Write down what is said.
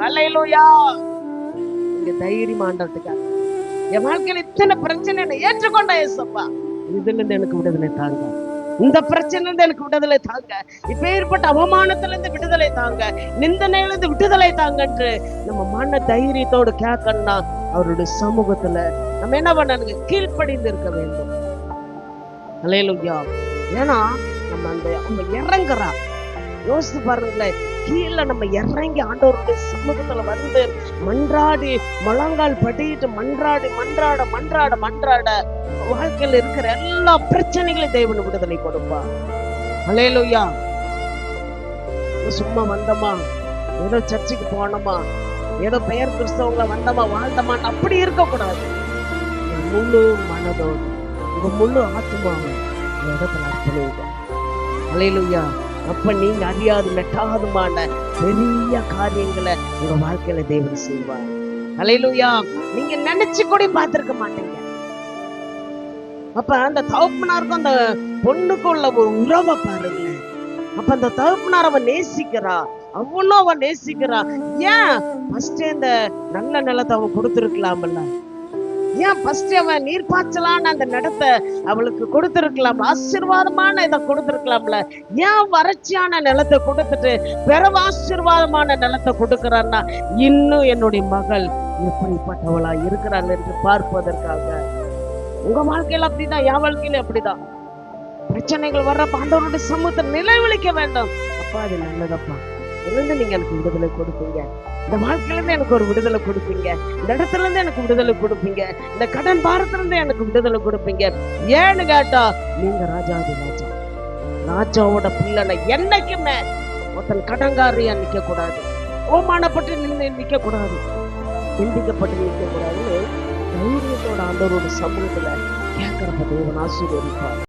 அல்லேலூயா. நீங்க தைரியமா ஆண்டவர்கிட்ட என் வாழ்க்கையில இத்தனை பிரச்சனை ஏற்றுக்கொண்ட ஏசப்பா, இதுல இருந்து எனக்கு விடுதலை தாங்க, இந்த பிரச்சனை இருந்து எனக்கு விடுதலை தாங்க, இப்ப ஏற்பட்ட அவமானத்துல இருந்து விடுதலை தாங்க, நிந்தனையில இருந்து விடுதலை தாங்க என்று நம்ம மன தைரியத்தோடு கேட்கணும்னா அவருடைய சமூகத்துல நம்ம என்ன பண்ணணுங்க? கீழ்ப்படிந்து இருக்க வேண்டும். அல்லேலூயா. ஏன்னா நம்ம அவங்க இறங்குறா, யோசித்து பாருங்களேன், கீழே நம்ம இறங்கி ஆண்டவருடைய சமூகத்துல வந்து மன்றாடி முழங்கால் படிட்டு மன்றாடி மன்றாட மன்றாட மன்றாட வாழ்க்கையில் இருக்கிற எல்லா பிரச்சனைகளையும் தேவன் விடுதலை கொடுப்பா. அல்லேலூயா. சும்மா வந்தோமா, ஏதோ சர்ச்சுக்கு போனோமா, ஏதோ பெயர் கிறிஸ்தவங்கள வந்தோமா வாழ்ந்தோமான்னு அப்படி இருக்கக்கூடாது. முழு மனதோடு உங்க முழு ஆத்மாவை இடத்துல அர்ப்பணிங்க. அல்லேலூயா. அப்ப நீங்க அறியாது மெட்டாதுமான பெரிய காரியங்களை உங்க வாழ்க்கையில தேவன் செய்வார். அல்லேலூயா. நீங்க நினைச்சு கூட பார்த்திருக்க மாட்டீங்க. அப்ப அந்த தகப்பனாருக்கும் அந்த பொண்ணுக்குள்ள ஒரு உறவை பாருங்க. அப்ப அந்த தகப்பனார் அவன் நேசிக்கிறா, அவனும் அவன் நேசிக்கிறா. ஏன் ஃபர்ஸ்ட் இந்த நல்ல நிலத்தை அவன் கொடுத்திருக்கலாம்ல? ஏன் ஃபர்ஸ்ட் அவன் நீர்ப்பாய்ச்சலான அந்த நிலத்தை அவளுக்கு கொடுத்திருக்கலாம், ஆசீர்வாதமான இதை கொடுத்திருக்கலாம்ல? ஏன் வறட்சியான நிலத்தை கொடுத்துட்டு பிறகு ஆசீர்வாதமான நிலத்தை கொடுக்கிறான்னா, இன்னும் என்னுடைய மகள் எப்படிப்பட்டவளா இருக்கிறாள் என்று பார்ப்பதற்காக. உங்க வாழ்க்கையில அப்படிதான், என் வாழ்க்கையில அப்படிதான். பிரச்சனைகள் வர்ற ஆண்டவருடைய சமூகத்தை நிலைவலிக்க வேண்டும். அப்பா அது நல்லதப்பா, இருந்து நீங்க எனக்கு விடுதலை கொடுப்பீங்க, இந்த வாழ்க்கையில இருந்து எனக்கு ஒரு விடுதலை கொடுப்பீங்க, இந்த இடத்துல இருந்து எனக்கு விடுதலை கொடுப்பீங்க, இந்த கடன் பாரத்துல இருந்து எனக்கு விடுதலை கொடுப்பீங்க. ஏன்னு கேட்டா, நீங்க ராஜாதி ராஜா, ராஜாவோட பிள்ளை. என்னைக்குமே ஒருத்தன் கடங்காரியா நிக்க கூடாது, ஓமானப்பட்டு நிக்க கூடாது, நிந்திக்கப்பட்டு நிக்க கூடாதுன்னு தைரியத்தோட ஆண்டவரோட சமூகத்துல கேட்கிறப்ப தேவன் ஆசீர்வதிப்பார்.